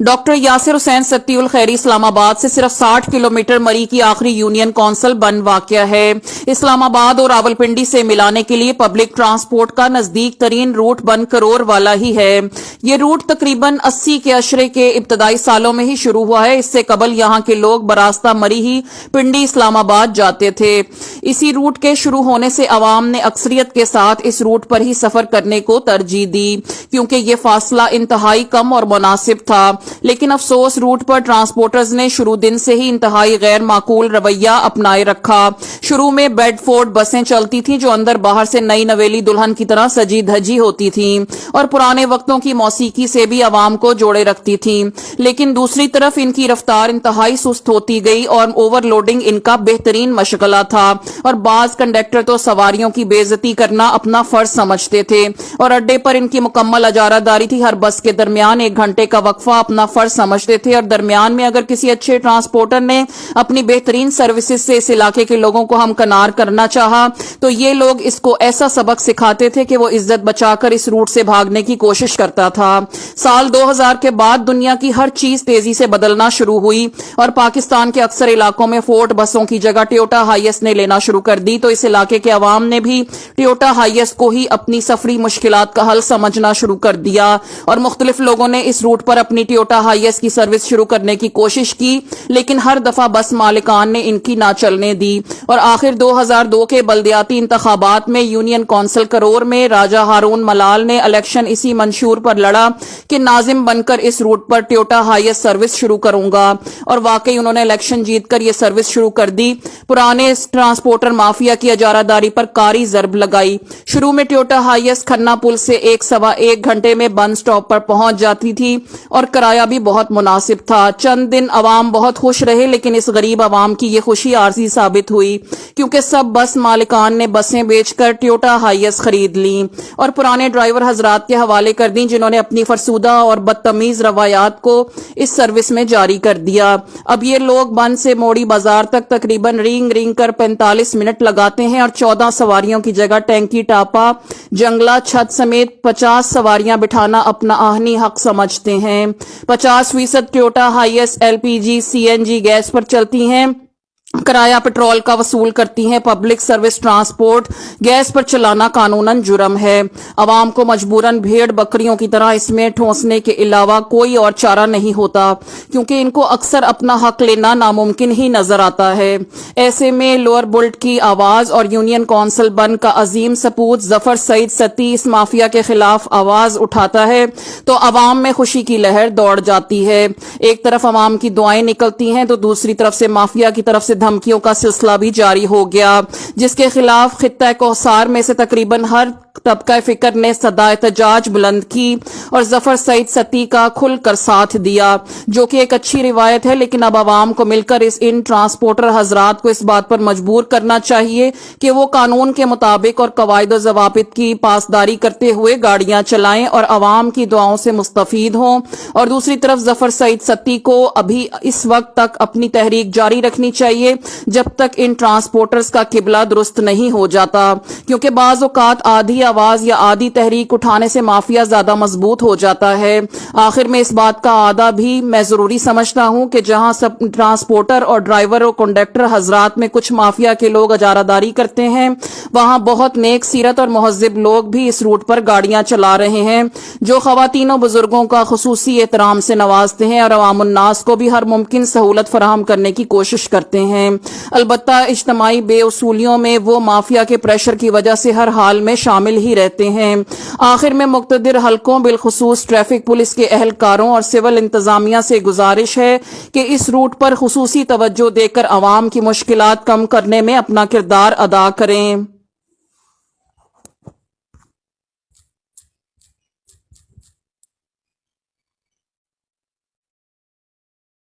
Doctor Yasir حسین ستی الخیری اسلام آباد سے صرف 60 کلومیٹر مری کی آخری یونین کونسل بن واقع ہے۔ اسلام آباد اور راولپنڈی سے ملانے کے لیے پبلک ٹرانسپورٹ کا نزدیک ترین روٹ بن کرور والا ہی ہے۔ یہ روٹ تقریباً 80 کے عشرے کے ابتدائی سالوں میں ہی شروع ہوا ہے۔ اس سے قبل یہاں کے لوگ براستہ مری ہی پنڈی اسلام آباد جاتے تھے۔ اسی روٹ کے شروع ہونے سے عوام نے اکثریت کے ساتھ اس روٹ پر ہی سفر کرنے کو ترجیح دی، کیونکہ یہ فاصلہ انتہائی کم اور مناسب تھا۔ لیکن افسوس روٹ پر ٹرانسپورٹرز نے شروع دن سے ہی انتہائی غیر معقول رویہ اپنائے رکھا۔ شروع میں بیڈ فورڈ بسیں چلتی تھیں جو اندر باہر سے نئی نویلی دلہن کی طرح سجی دھجی ہوتی تھیں اور پرانے وقتوں کی موسیقی سے بھی عوام کو جوڑے رکھتی تھیں، لیکن دوسری طرف ان کی رفتار انتہائی سست ہوتی گئی اور اوور لوڈنگ ان کا بہترین مشغلہ تھا، اور بعض کنڈکٹر تو سواریوں کی بے عزتی کرنا اپنا فرض سمجھتے تھے اور اڈے پر ان کی مکمل اجارہ داری تھی۔ ہر بس کے درمیان 1 گھنٹے کا وقفہ اپنا فرض سمجھتے تھے، اور درمیان میں اگر کسی اچھے ٹرانسپورٹر نے اپنی بہترین سروسز سے اس علاقے کے لوگوں کو ہمکنار کرنا چاہا تو یہ لوگ اس کو ایسا سبق سکھاتے تھے کہ وہ عزت بچا کر اس روٹ سے بھاگنے کی کوشش کرتا تھا۔ سال 2000 کے بعد دنیا کی ہر چیز تیزی سے بدلنا شروع ہوئی اور پاکستان کے اکثر علاقوں میں فورڈ بسوں کی جگہ ٹویوٹا ہائیس نے لینا شروع کر دی، تو اس علاقے کے عوام نے بھی ٹویوٹا ہائیس کو ہی اپنی سفری مشکلات کا حل سمجھنا شروع کر دیا، اور مختلف لوگوں نے اس روٹ پر اپنی ٹویوٹا ہائیس کی سروس شروع کرنے کی کوشش کی، لیکن ہر دفعہ بس مالکان نے ان کی نہ چلنے دی، اور آخر 2002 کے بلدیاتی انتخابات میں یونین کونسل کرور میں راجہ ہارون ملال نے الیکشن اسی منشور پر لڑا کہ ناظم بن کر اس روٹ پر ٹویوٹا ہائیس سروس شروع کروں گا، اور واقعی انہوں نے الیکشن جیت کر یہ سروس شروع کر دی۔ پرانے ٹرانسپورٹر مافیا کی اجارہ داری پر کاری ضرب لگائی۔ شروع میں ٹویوٹا ہائیس کھنہ پل سے 1.25 گھنٹے میں بند سٹاپ پر پہنچ جاتی تھی اور کرایہ بھی بہت مناسب تھا۔ چند دن عوام بہت خوش رہے، لیکن اس غریب عوام کی یہ خوشی عارضی ثابت ہوئی، کیونکہ سب بس مالکان نے بسیں بیچ کر ٹویوٹا ہائیس خرید لیں اور پرانے ڈرائیور حضرات کے حوالے کر دیں، جنہوں نے اپنی فرسودہ اور بدتمیز روایات کو اس سروس میں جاری کر دیا۔ اب یہ لوگ بند سے موڑی بازار تک تقریباً رینگ کر 45 منٹ لگاتے ہیں اور 14 سواریوں کی جگہ ٹینکی ٹاپا جنگلہ چھت سمیت 50 سواریاں بٹھانا اپنا آہنی حق سمجھتے ہیں۔ 50% ٹویوٹا ہائیس LPG CNG گیس پر چلتی ہیں، کرایہ پٹرول کا وصول کرتی ہیں۔ پبلک سروس ٹرانسپورٹ گیس پر چلانا قانوناً جرم ہے۔ عوام کو مجبوراً بھیڑ بکریوں کی طرح اس میں ٹھونسنے کے علاوہ کوئی اور چارہ نہیں ہوتا، کیونکہ ان کو اکثر اپنا حق لینا ناممکن ہی نظر آتا ہے۔ ایسے میں لوئر بلٹ کی آواز اور یونین کونسل بن کا عظیم سپوت ظفر سعید ستی اس مافیا کے خلاف آواز اٹھاتا ہے تو عوام میں خوشی کی لہر دوڑ جاتی ہے۔ ایک طرف عوام کی دعائیں نکلتی ہیں تو دوسری طرف سے مافیا کی طرف سے دھمکیوں کا سلسلہ بھی جاری ہو گیا، جس کے خلاف خطہ کوثر میں سے تقریباً ہر طبقہ فکر نے صدا احتجاج بلند کی اور ظفر سعید ستی کا کھل کر ساتھ دیا، جو کہ ایک اچھی روایت ہے، لیکن اب عوام کو مل کر ان ٹرانسپورٹر حضرات کو اس بات پر مجبور کرنا چاہیے کہ وہ قانون کے مطابق اور قواعد و ضوابط کی پاسداری کرتے ہوئے گاڑیاں چلائیں اور عوام کی دعاؤں سے مستفید ہوں۔ اور دوسری طرف ظفر سعید ستی کو ابھی اس وقت تک اپنی تحریک جاری رکھنی چاہیے جب تک ان ٹرانسپورٹرز کا قبلہ درست نہیں ہو جاتا، کیونکہ بعض اوقات آدھی آواز یا آدھی تحریک اٹھانے سے مافیا زیادہ مضبوط ہو جاتا ہے۔ آخر میں اس بات کا اعادہ بھی میں ضروری سمجھتا ہوں کہ جہاں سب ٹرانسپورٹر اور ڈرائیور اور کنڈکٹر حضرات میں کچھ مافیا کے لوگ اجارہ داری کرتے ہیں، وہاں بہت نیک سیرت اور مہذب لوگ بھی اس روٹ پر گاڑیاں چلا رہے ہیں، جو خواتین و بزرگوں کا خصوصی احترام سے نوازتے ہیں اور عوام الناس کو بھی ہر ممکن سہولت فراہم کرنے کی کوشش کرتے ہیں۔ البتہ اجتماعی بے اصولیوں میں وہ مافیا کے پریشر کی وجہ سے ہر حال میں شامل ہی رہتے ہیں۔ آخر میں مقتدر حلقوں بالخصوص ٹریفک پولیس کے اہلکاروں اور سول انتظامیہ سے گزارش ہے کہ اس روٹ پر خصوصی توجہ دے کر عوام کی مشکلات کم کرنے میں اپنا کردار ادا کریں۔